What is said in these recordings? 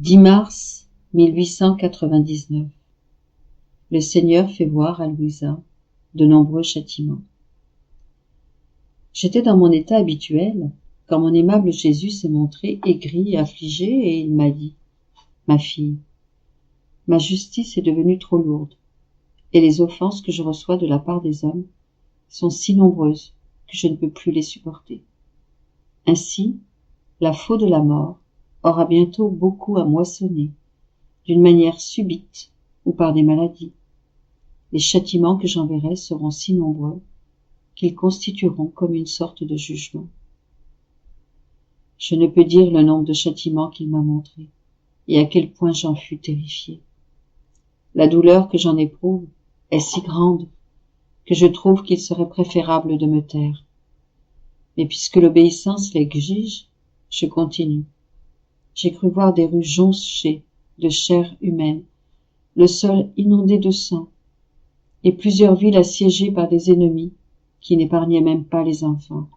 10 mars 1899. Le Seigneur fait voir à Louisa de nombreux châtiments. J'étais dans mon état habituel quand mon aimable Jésus s'est montré aigri et affligé et il m'a dit : « Ma fille, ma justice est devenue trop lourde et les offenses que je reçois de la part des hommes sont si nombreuses que je ne peux plus les supporter. Ainsi, la faux de la mort aura bientôt beaucoup à moissonner, d'une manière subite ou par des maladies. Les châtiments que j'enverrai seront si nombreux qu'ils constitueront comme une sorte de jugement. Je ne peux dire le nombre de châtiments qu'il m'a montrés et à quel point j'en fus terrifiée. La douleur que j'en éprouve est si grande que je trouve qu'il serait préférable de me taire. Mais puisque l'obéissance l'exige, je continue. J'ai cru voir des rues jonchées de chair humaine, le sol inondé de sang, et plusieurs villes assiégées par des ennemis qui n'épargnaient même pas les enfants.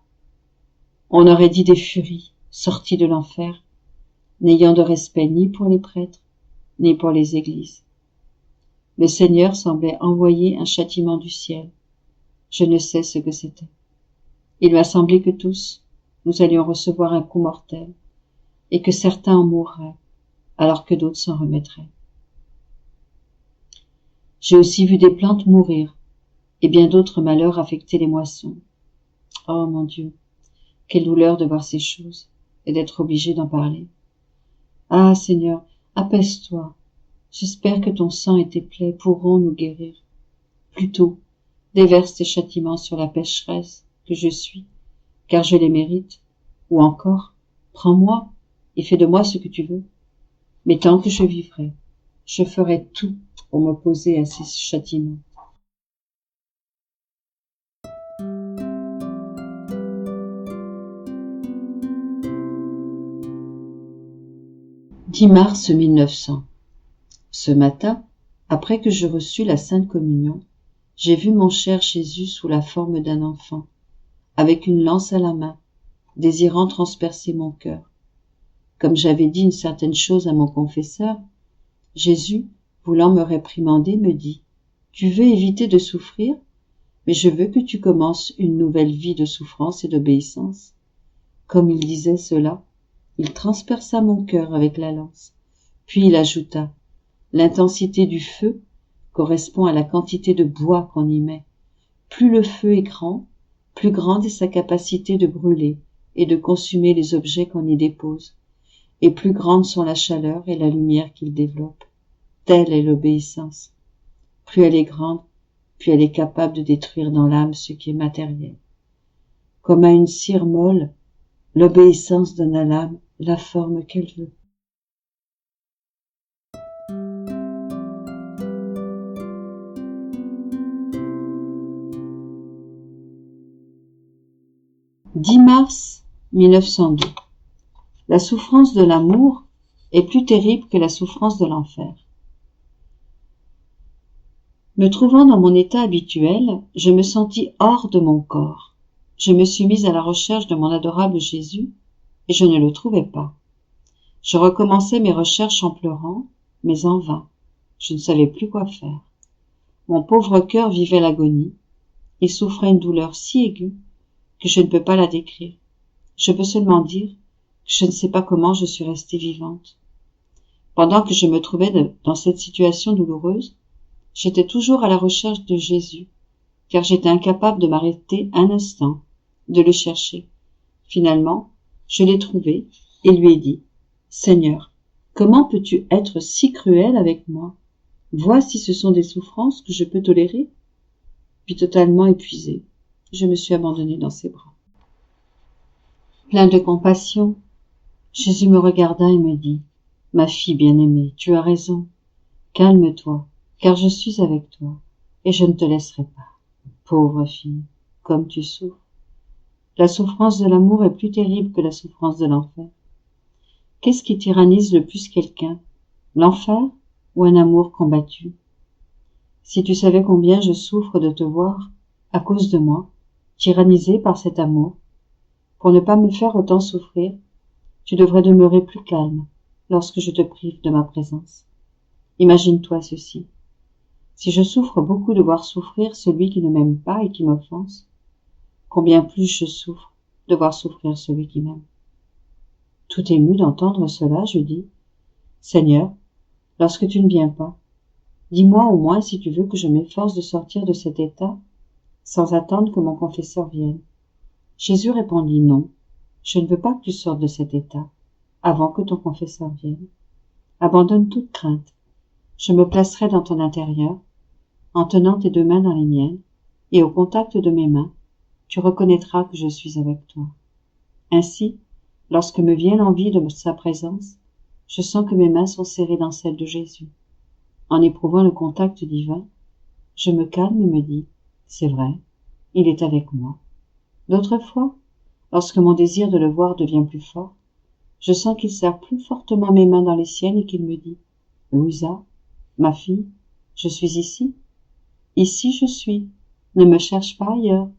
On aurait dit des furies sorties de l'enfer, n'ayant de respect ni pour les prêtres, ni pour les églises. Le Seigneur semblait envoyer un châtiment du ciel. Je ne sais ce que c'était. Il m'a semblé que tous, nous allions recevoir un coup mortel, et que certains en mourraient, alors que d'autres s'en remettraient. J'ai aussi vu des plantes mourir, et bien d'autres malheurs affecter les moissons. Oh mon Dieu, quelle douleur de voir ces choses, et d'être obligé d'en parler. Ah Seigneur, apaise-toi. J'espère que ton sang et tes plaies pourront nous guérir. Plutôt, déverse tes châtiments sur la pécheresse que je suis, car je les mérite. Ou encore, prends-moi et fais de moi ce que tu veux. Mais tant que je vivrai, je ferai tout pour m'opposer à ces châtiments. « 10 mars 1900. Ce matin, après que je reçus la Sainte Communion, j'ai vu mon cher Jésus sous la forme d'un enfant, avec une lance à la main, désirant transpercer mon cœur. Comme j'avais dit une certaine chose à mon confesseur, Jésus, voulant me réprimander, me dit : « Tu veux éviter de souffrir, mais je veux que tu commences une nouvelle vie de souffrance et d'obéissance. » Comme il disait cela, il transperça mon cœur avec la lance. Puis il ajouta : « L'intensité du feu correspond à la quantité de bois qu'on y met. Plus le feu est grand, plus grande est sa capacité de brûler et de consumer les objets qu'on y dépose, et plus grandes sont la chaleur et la lumière qu'il développe. Telle est l'obéissance. Plus elle est grande, plus elle est capable de détruire dans l'âme ce qui est matériel. Comme à une cire molle, l'obéissance donne à l'âme la forme qu'elle veut. « 10 mars 1902. La souffrance de l'amour est plus terrible que la souffrance de l'enfer. Me trouvant dans mon état habituel, je me sentis hors de mon corps. Je me suis mise à la recherche de mon adorable Jésus et je ne le trouvais pas. Je recommençai mes recherches en pleurant, mais en vain. Je ne savais plus quoi faire. Mon pauvre cœur vivait l'agonie. Il souffrait une douleur si aiguë que je ne peux pas la décrire. Je peux seulement dire que je ne sais pas comment je suis restée vivante. Pendant que je me trouvais dans cette situation douloureuse, j'étais toujours à la recherche de Jésus, car j'étais incapable de m'arrêter un instant, de le chercher. Finalement, je l'ai trouvé et lui ai dit : « Seigneur, comment peux-tu être si cruel avec moi ? Vois si ce sont des souffrances que je peux tolérer. » Puis totalement épuisée, je me suis abandonnée dans ses bras. Plein de compassion, Jésus me regarda et me dit : « Ma fille bien-aimée, tu as raison. Calme-toi, car je suis avec toi, et je ne te laisserai pas. Pauvre fille, comme tu souffres. La souffrance de l'amour est plus terrible que la souffrance de l'enfer. Qu'est-ce qui tyrannise le plus quelqu'un, l'enfer ou un amour combattu ? Si tu savais combien je souffre de te voir, à cause de moi, tyrannisée par cet amour, pour ne pas me faire autant souffrir, tu devrais demeurer plus calme lorsque je te prive de ma présence. Imagine-toi ceci. Si je souffre beaucoup de voir souffrir celui qui ne m'aime pas et qui m'offense, combien plus je souffre de voir souffrir celui qui m'aime. Tout ému d'entendre cela, je dis, Seigneur, lorsque tu ne viens pas, dis-moi au moins si tu veux que je m'efforce de sortir de cet état sans attendre que mon confesseur vienne. Jésus répondit non, je ne veux pas que tu sortes de cet état avant que ton confesseur vienne. Abandonne toute crainte. Je me placerai dans ton intérieur, en tenant tes deux mains dans les miennes, et au contact de mes mains, tu reconnaîtras que je suis avec toi. Ainsi, lorsque me vient l'envie de sa présence, je sens que mes mains sont serrées dans celles de Jésus. En éprouvant le contact divin, je me calme et me dis, c'est vrai, il est avec moi. D'autres fois, lorsque mon désir de le voir devient plus fort, je sens qu'il serre plus fortement mes mains dans les siennes et qu'il me dit, Louisa, ma fille, je suis ici. Ici je suis. Ne me cherche pas ailleurs.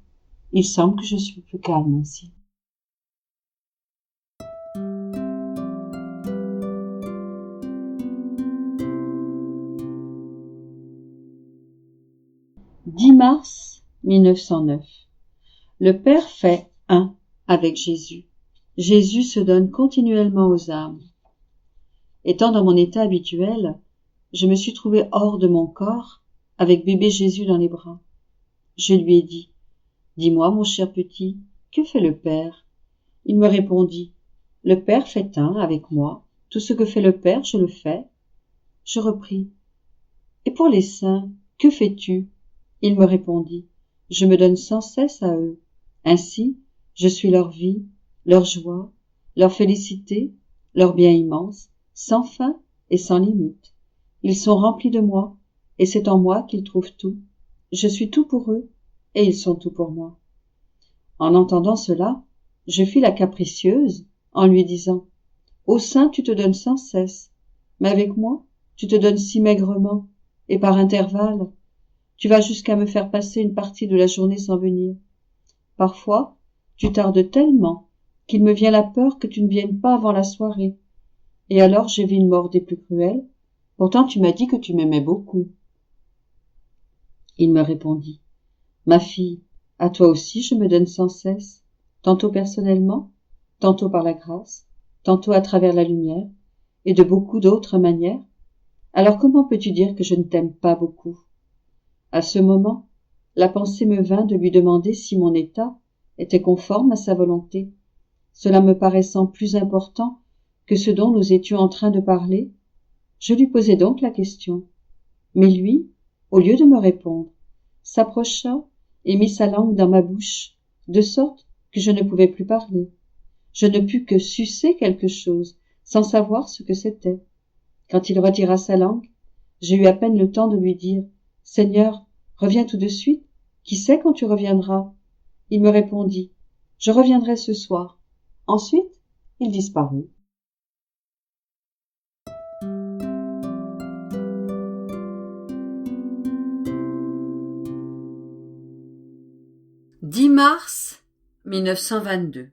Il semble que je suis plus calme ainsi. « 10 mars 1909. Le Père fait un avec Jésus. Jésus se donne continuellement aux âmes. Étant dans mon état habituel, je me suis trouvé hors de mon corps, avec bébé Jésus dans les bras. Je lui ai dit, « Dis-moi, mon cher petit, que fait le Père ?» Il me répondit, « Le Père fait un avec moi. Tout ce que fait le Père, je le fais. » Je repris, « Et pour les saints, que fais-tu » Il me répondit, « Je me donne sans cesse à eux. Ainsi, je suis leur vie, leur joie, leur félicité, leur bien immense, sans fin et sans limite. Ils sont remplis de moi, et c'est en moi qu'ils trouvent tout. Je suis tout pour eux, et ils sont tout pour moi. » En entendant cela, je fis la capricieuse en lui disant, « Aux saints tu te donnes sans cesse, mais avec moi tu te donnes si maigrement, et par intervalles. Tu vas jusqu'à me faire passer une partie de la journée sans venir. Parfois, tu tardes tellement qu'il me vient la peur que tu ne viennes pas avant la soirée. Et alors j'ai vu une mort des plus cruelles. Pourtant tu m'as dit que tu m'aimais beaucoup. » Il me répondit, « Ma fille, à toi aussi je me donne sans cesse, tantôt personnellement, tantôt par la grâce, tantôt à travers la lumière, et de beaucoup d'autres manières. Alors comment peux-tu dire que je ne t'aime pas beaucoup ?» À ce moment, la pensée me vint de lui demander si mon état était conforme à sa volonté, cela me paraissant plus important que ce dont nous étions en train de parler. Je lui posai donc la question. Mais lui, au lieu de me répondre, s'approcha et mit sa langue dans ma bouche, de sorte que je ne pouvais plus parler. Je ne pus que sucer quelque chose, sans savoir ce que c'était. Quand il retira sa langue, j'ai eu à peine le temps de lui dire « Seigneur, reviens tout de suite, qui sait quand tu reviendras ?» Il me répondit « Je reviendrai ce soir. » Ensuite, il disparut. « 10 mars 1922.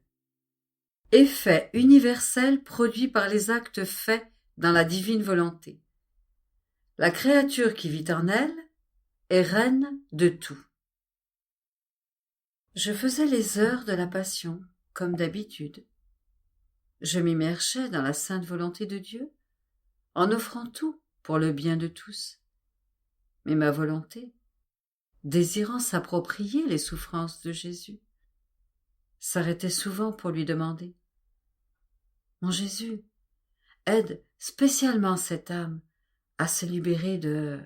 Effet universel produit par les actes faits dans la divine volonté. La créature qui vit en elle est reine de tout. Je faisais les heures de la passion, comme d'habitude. Je m'immergeais dans la sainte volonté de Dieu, en offrant tout pour le bien de tous. Mais ma volonté, désirant s'approprier les souffrances de Jésus, s'arrêtait souvent pour lui demander « Mon Jésus, aide spécialement cette âme à se libérer de... »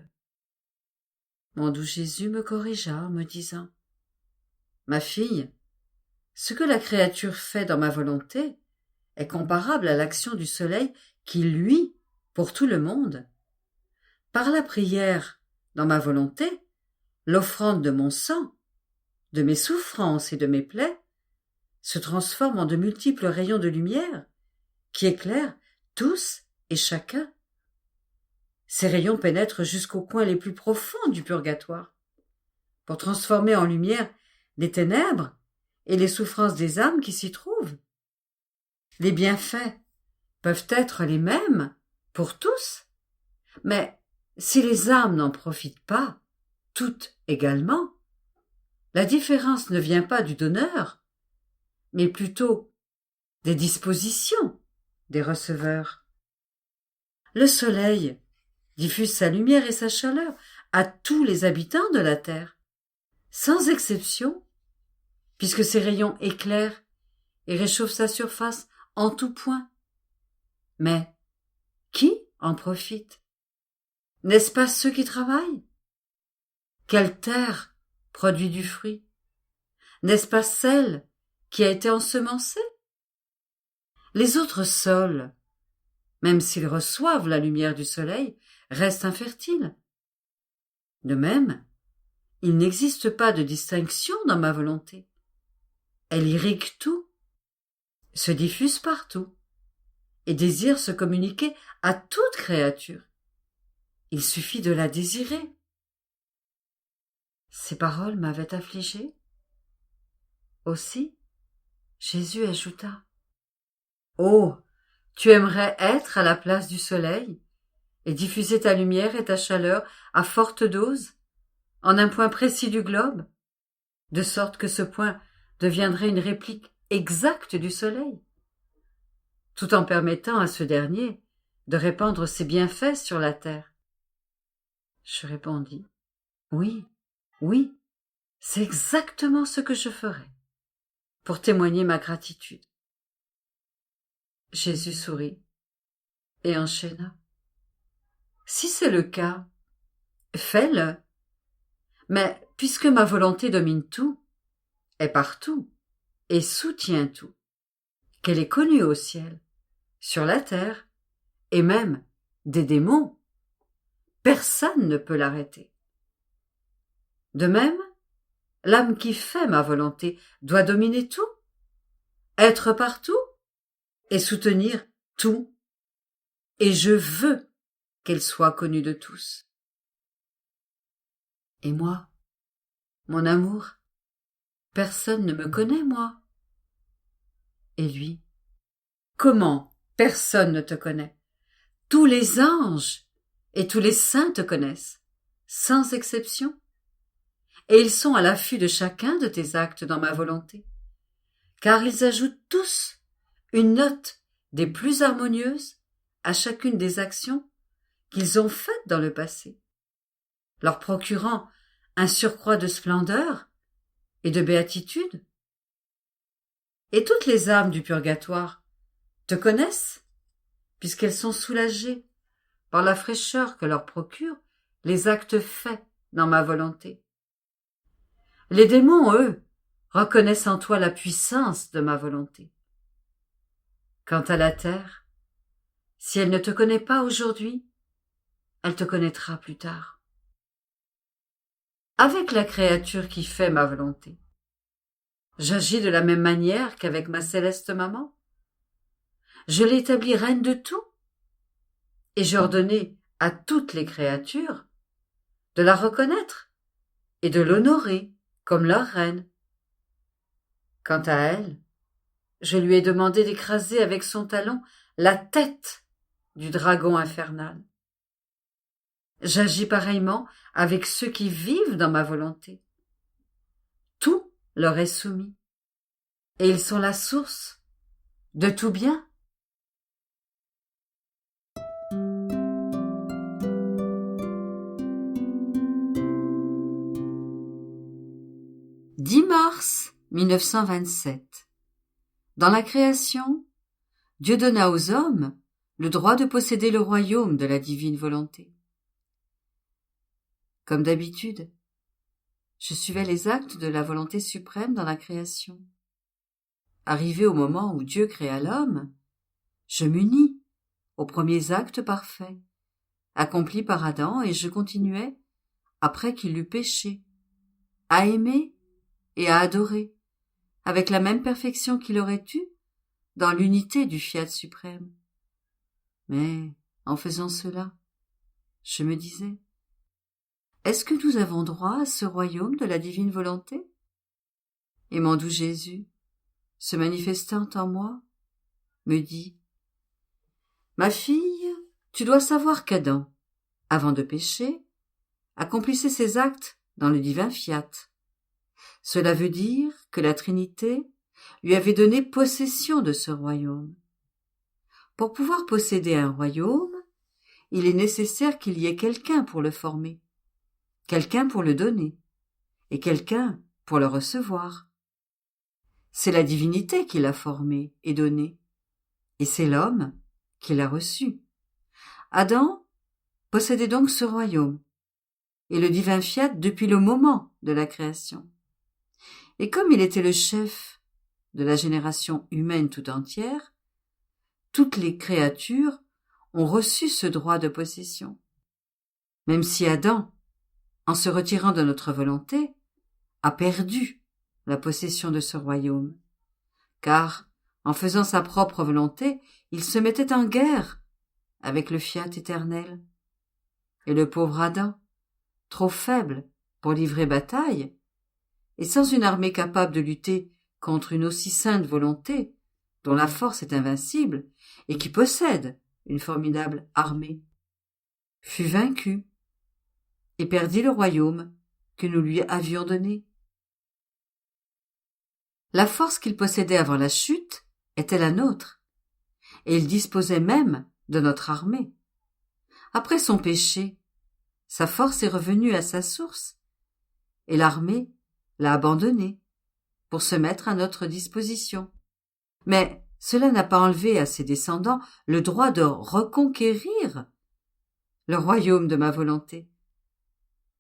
Mon doux Jésus me corrigea en me disant « Ma fille, ce que la créature fait dans ma volonté est comparable à l'action du soleil qui luit pour tout le monde. Par la prière, dans ma volonté, l'offrande de mon sang, de mes souffrances et de mes plaies, se transforme en de multiples rayons de lumière qui éclairent tous et chacun. Ces rayons pénètrent jusqu'aux coins les plus profonds du purgatoire, pour transformer en lumière les ténèbres et les souffrances des âmes qui s'y trouvent. Les bienfaits peuvent être les mêmes pour tous, mais si les âmes n'en profitent pas, toutes également, la différence ne vient pas du donneur, mais plutôt des dispositions des receveurs. Le soleil diffuse sa lumière et sa chaleur à tous les habitants de la terre, sans exception, puisque ses rayons éclairent et réchauffent sa surface en tout point. Mais qui en profite? N'est-ce pas ceux qui travaillent? Quelle terre produit du fruit? N'est-ce pas celle qui a été ensemencée? Les autres sols, même s'ils reçoivent la lumière du soleil, restent infertiles. De même, il n'existe pas de distinction dans ma volonté. Elle irrigue tout, se diffuse partout, et désire se communiquer à toute créature. Il suffit de la désirer. Ces paroles m'avaient affligé. Aussi, Jésus ajouta: Oh, tu aimerais être à la place du soleil et diffuser ta lumière et ta chaleur à forte dose, en un point précis du globe, de sorte que ce point deviendrait une réplique exacte du soleil, tout en permettant à ce dernier de répandre ses bienfaits sur la terre. Je répondis: Oui, oui, c'est exactement ce que je ferai, pour témoigner ma gratitude. Jésus sourit et enchaîna: Si c'est le cas, fais-le. Mais puisque ma volonté domine tout, est partout et soutient tout, qu'elle est connue au ciel, sur la terre, et même des démons, personne ne peut l'arrêter. De même, l'âme qui fait ma volonté doit dominer tout, être partout et soutenir tout, et je veux qu'elle soit connue de tous. Et moi, mon amour, personne ne me connaît, moi. Et lui: Comment personne ne te connaît? Tous les anges et tous les saints te connaissent, sans exception, et ils sont à l'affût de chacun de tes actes dans ma volonté, car ils ajoutent tous une note des plus harmonieuses à chacune des actions qu'ils ont faites dans le passé, leur procurant un surcroît de splendeur et de béatitude. Et toutes les âmes du purgatoire te connaissent, puisqu'elles sont soulagées par la fraîcheur que leur procurent les actes faits dans ma volonté. Les démons, eux, reconnaissent en toi la puissance de ma volonté. Quant à la terre, si elle ne te connaît pas aujourd'hui, elle te connaîtra plus tard. Avec la créature qui fait ma volonté, j'agis de la même manière qu'avec ma céleste maman. Je l'ai établie reine de tout, et j'ai ordonné à toutes les créatures de la reconnaître et de l'honorer comme leur reine. Quant à elle, je lui ai demandé d'écraser avec son talon la tête du dragon infernal. J'agis pareillement avec ceux qui vivent dans ma volonté. Tout leur est soumis, et ils sont la source de tout bien. « 10 mars 1927. Dans la création, Dieu donna aux hommes le droit de posséder le royaume de la divine volonté. Comme d'habitude, je suivais les actes de la volonté suprême dans la création. Arrivé au moment où Dieu créa l'homme, je m'unis aux premiers actes parfaits, accomplis par Adam, et je continuais, après qu'il eut péché, à aimer et à adorer, avec la même perfection qu'il aurait eue dans l'unité du fiat suprême. Mais, en faisant cela, je me disais: est-ce que nous avons droit à ce royaume de la divine volonté? Et mon doux Jésus, se manifestant en moi, me dit: Ma fille, tu dois savoir qu'Adam, avant de pécher, accomplissait ses actes dans le divin fiat. Cela veut dire que la Trinité lui avait donné possession de ce royaume. Pour pouvoir posséder un royaume, il est nécessaire qu'il y ait quelqu'un pour le former, quelqu'un pour le donner, et quelqu'un pour le recevoir. C'est la divinité qui l'a formé et donné, et c'est l'homme qui l'a reçu. Adam possédait donc ce royaume, et le divin fiat depuis le moment de la création. Et comme il était le chef de la génération humaine tout entière, toutes les créatures ont reçu ce droit de possession. Même si Adam, en se retirant de notre volonté, a perdu la possession de ce royaume, car, en faisant sa propre volonté, il se mettait en guerre avec le fiat éternel. Et le pauvre Adam, trop faible pour livrer bataille, et sans une armée capable de lutter contre une aussi sainte volonté, dont la force est invincible, et qui possède une formidable armée, fut vaincu, et perdit le royaume que nous lui avions donné. La force qu'il possédait avant la chute était la nôtre, et il disposait même de notre armée. Après son péché, sa force est revenue à sa source, et l'armée l'a abandonné pour se mettre à notre disposition. Mais cela n'a pas enlevé à ses descendants le droit de reconquérir le royaume de ma volonté.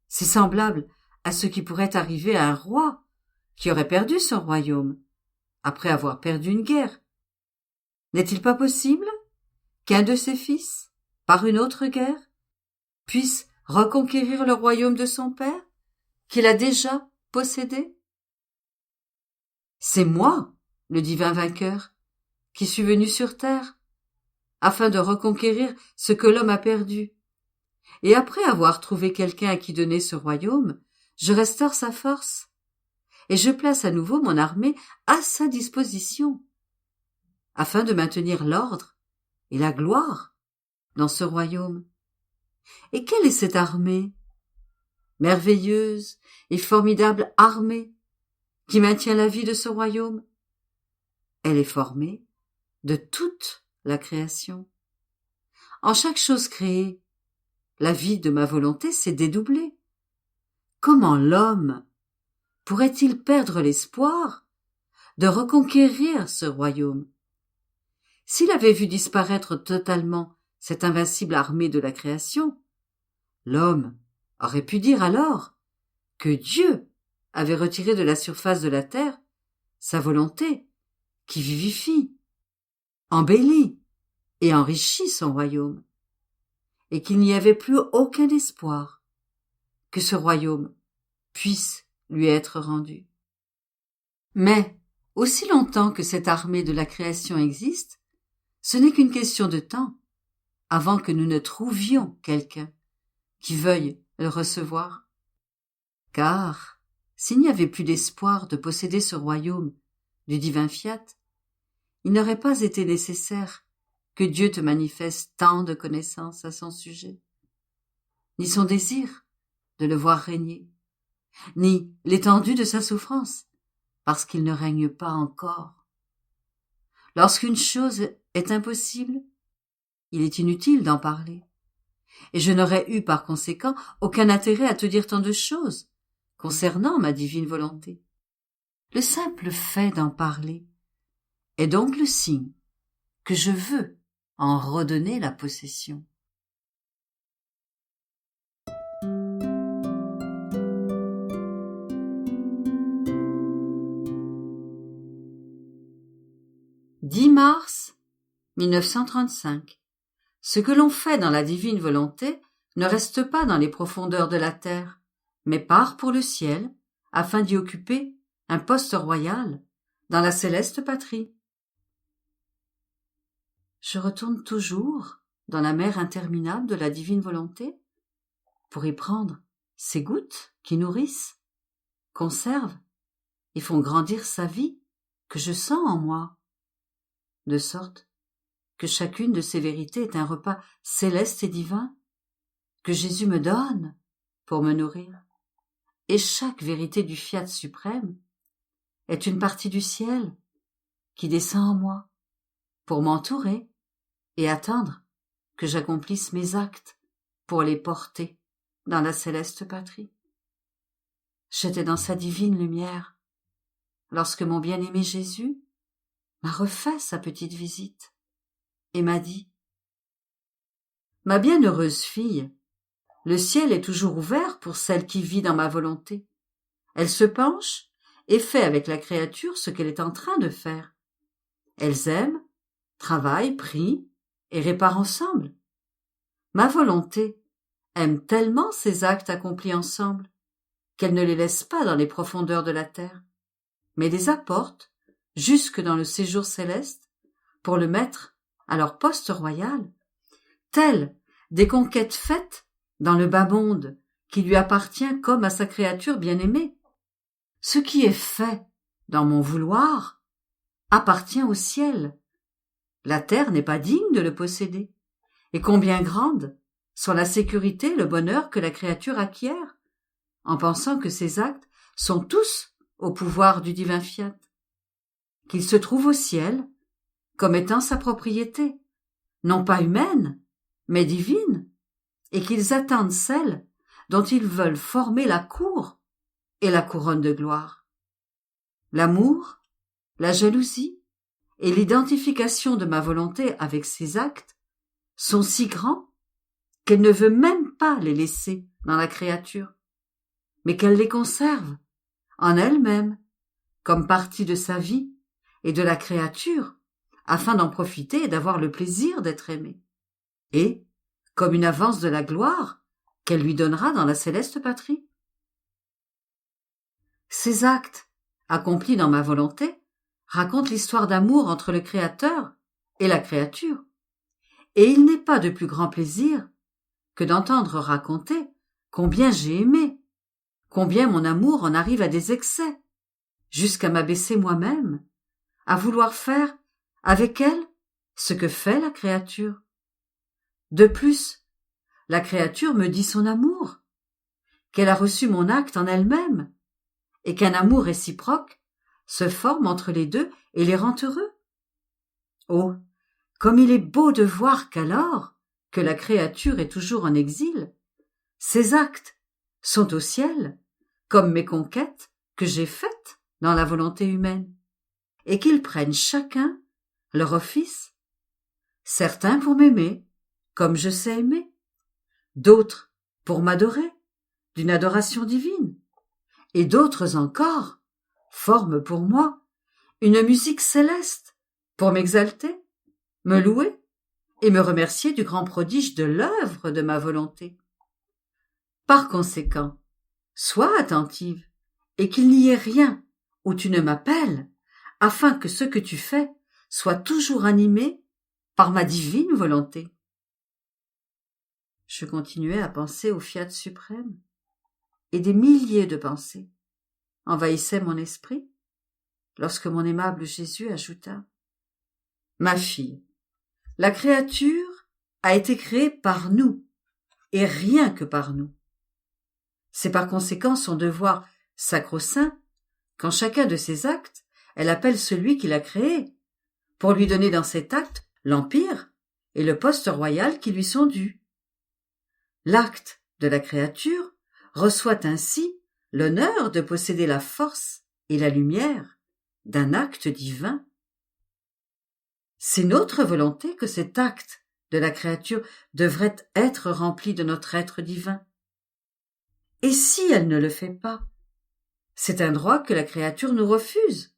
C'est semblable à ce qui pourrait arriver à un roi qui aurait perdu son royaume après avoir perdu une guerre. N'est-il pas possible qu'un de ses fils, par une autre guerre, puisse reconquérir le royaume de son père, qu'il a déjà possédé? C'est moi, le divin vainqueur, qui suis venu sur terre, afin de reconquérir ce que l'homme a perdu. Et après avoir trouvé quelqu'un à qui donner ce royaume, je restaure sa force, et je place à nouveau mon armée à sa disposition, afin de maintenir l'ordre et la gloire dans ce royaume. Et quelle est cette armée? Merveilleuse et formidable armée qui maintient la vie de ce royaume. Elle est formée de toute la création. En chaque chose créée, la vie de ma volonté s'est dédoublée. Comment l'homme pourrait-il perdre l'espoir de reconquérir ce royaume? S'il avait vu disparaître totalement cette invincible armée de la création, l'homme aurait pu dire alors que Dieu avait retiré de la surface de la terre sa volonté qui vivifie, embellit et enrichit son royaume, et qu'il n'y avait plus aucun espoir que ce royaume puisse lui être rendu. Mais, aussi longtemps que cette armée de la création existe, ce n'est qu'une question de temps avant que nous ne trouvions quelqu'un qui veuille le recevoir. Car, s'il n'y avait plus d'espoir de posséder ce royaume du divin fiat, il n'aurait pas été nécessaire que Dieu te manifeste tant de connaissances à son sujet, ni son désir de le voir régner, ni l'étendue de sa souffrance, parce qu'il ne règne pas encore. Lorsqu'une chose est impossible, il est inutile d'en parler, et je n'aurais eu par conséquent aucun intérêt à te dire tant de choses concernant ma divine volonté. Le simple fait d'en parler est donc le signe que je veux en redonner la possession. « 10 mars 1935. Ce que l'on fait dans la divine volonté ne reste pas dans les profondeurs de la terre, mais part pour le ciel, afin d'y occuper un poste royal dans la céleste patrie. Je retourne toujours dans la mer interminable de la divine volonté pour y prendre ces gouttes qui nourrissent, conservent et font grandir sa vie que je sens en moi, de sorte que chacune de ces vérités est un repas céleste et divin que Jésus me donne pour me nourrir. Et chaque vérité du fiat suprême est une partie du ciel qui descend en moi pour m'entourer et attendre que j'accomplisse mes actes pour les porter dans la céleste patrie. J'étais dans sa divine lumière lorsque mon bien-aimé Jésus m'a refait sa petite visite et m'a dit « Ma bienheureuse fille, le ciel est toujours ouvert pour celle qui vit dans ma volonté. Elle se penche et fait avec la créature ce qu'elle est en train de faire. Elles aiment, travaillent, prient et réparent ensemble. Ma volonté aime tellement ces actes accomplis ensemble qu'elle ne les laisse pas dans les profondeurs de la terre, mais les apporte jusque dans le séjour céleste pour le mettre à leur poste royal, telles des conquêtes faites dans le bas monde qui lui appartient comme à sa créature bien-aimée. Ce qui est fait dans mon vouloir appartient au ciel. La terre n'est pas digne de le posséder. Et combien grande sont la sécurité et le bonheur que la créature acquiert en pensant que ses actes sont tous au pouvoir du divin fiat, qu'ils se trouvent au ciel comme étant sa propriété, non pas humaine, mais divine, et qu'ils attendent celle dont ils veulent former la cour et la couronne de gloire. L'amour, la jalousie et l'identification de ma volonté avec ses actes sont si grands qu'elle ne veut même pas les laisser dans la créature, mais qu'elle les conserve en elle-même comme partie de sa vie et de la créature afin d'en profiter et d'avoir le plaisir d'être aimée, et comme une avance de la gloire qu'elle lui donnera dans la céleste patrie. Ces actes, accomplis dans ma volonté, racontent l'histoire d'amour entre le Créateur et la créature, et il n'est pas de plus grand plaisir que d'entendre raconter combien j'ai aimé, combien mon amour en arrive à des excès, jusqu'à m'abaisser moi-même, à vouloir faire avec elle ce que fait la créature. De plus, la créature me dit son amour, qu'elle a reçu mon acte en elle-même, et qu'un amour réciproque se forme entre les deux et les rend heureux. Oh, comme il est beau de voir qu'alors que la créature est toujours en exil, ses actes sont au ciel, comme mes conquêtes que j'ai faites dans la volonté humaine, et qu'ils prennent chacun leur office, certains pour m'aimer, comme je sais aimer, d'autres pour m'adorer, d'une adoration divine, et d'autres encore forment pour moi une musique céleste pour m'exalter, me louer et me remercier du grand prodige de l'œuvre de ma volonté. Par conséquent, sois attentive et qu'il n'y ait rien où tu ne m'appelles, afin que ce que tu fais soit toujours animé par ma divine volonté. Je continuais à penser au fiat suprême, et des milliers de pensées envahissaient mon esprit, lorsque mon aimable Jésus ajouta « Ma fille, la créature a été créée par nous, et rien que par nous. C'est par conséquent son devoir sacro-saint qu'en chacun de ses actes, elle appelle celui qui l'a créé, pour lui donner dans cet acte l'empire et le poste royal qui lui sont dus. L'acte de la créature reçoit ainsi l'honneur de posséder la force et la lumière d'un acte divin. C'est notre volonté que cet acte de la créature devrait être rempli de notre être divin. Et si elle ne le fait pas, c'est un droit que la créature nous refuse.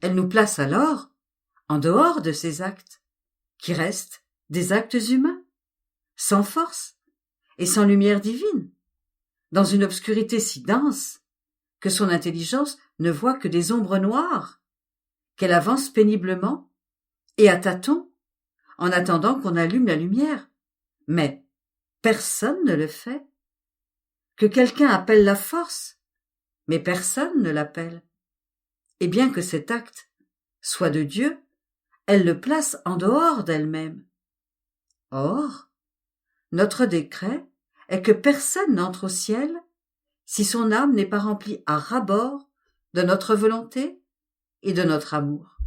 Elle nous place alors en dehors de ces actes, qui restent des actes humains, sans force et sans lumière divine, dans une obscurité si dense que son intelligence ne voit que des ombres noires, qu'elle avance péniblement et à tâtons, en attendant qu'on allume la lumière. Mais personne ne le fait. Que quelqu'un appelle la force, mais personne ne l'appelle. Et bien que cet acte soit de Dieu, elle le place en dehors d'elle-même. Or, notre décret est que personne n'entre au ciel si son âme n'est pas remplie à ras-bord de notre volonté et de notre amour.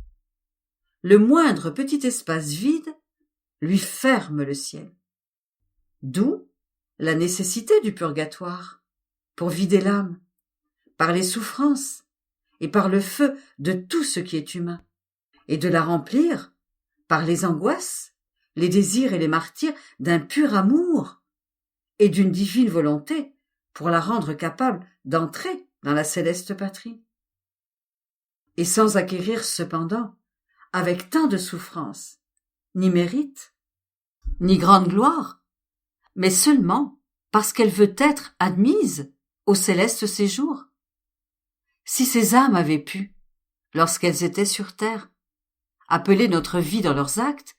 Le moindre petit espace vide lui ferme le ciel. D'où la nécessité du purgatoire, pour vider l'âme, par les souffrances et par le feu de tout ce qui est humain, et de la remplir par les angoisses, les désirs et les martyrs d'un pur amour et d'une divine volonté pour la rendre capable d'entrer dans la céleste patrie. Et sans acquérir cependant, avec tant de souffrance, ni mérite, ni grande gloire, mais seulement parce qu'elle veut être admise au céleste séjour. Si ces âmes avaient pu, lorsqu'elles étaient sur terre, appeler notre vie dans leurs actes,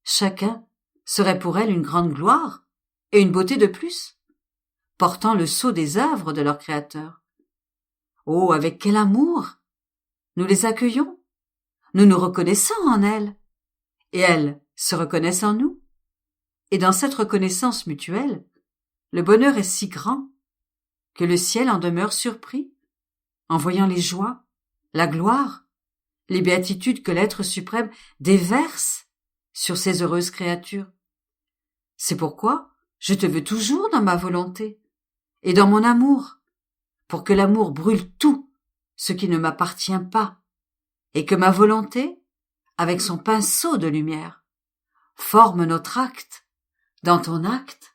chacun serait pour elles une grande gloire et une beauté de plus, portant le sceau des œuvres de leur Créateur. Oh, avec quel amour nous les accueillons, nous nous reconnaissons en elles, et elles se reconnaissent en nous. Et dans cette reconnaissance mutuelle, le bonheur est si grand que le ciel en demeure surpris, en voyant les joies, la gloire, les béatitudes que l'être suprême déverse sur ces heureuses créatures. C'est pourquoi je te veux toujours dans ma volonté et dans mon amour, pour que l'amour brûle tout ce qui ne m'appartient pas, et que ma volonté, avec son pinceau de lumière, forme notre acte dans ton acte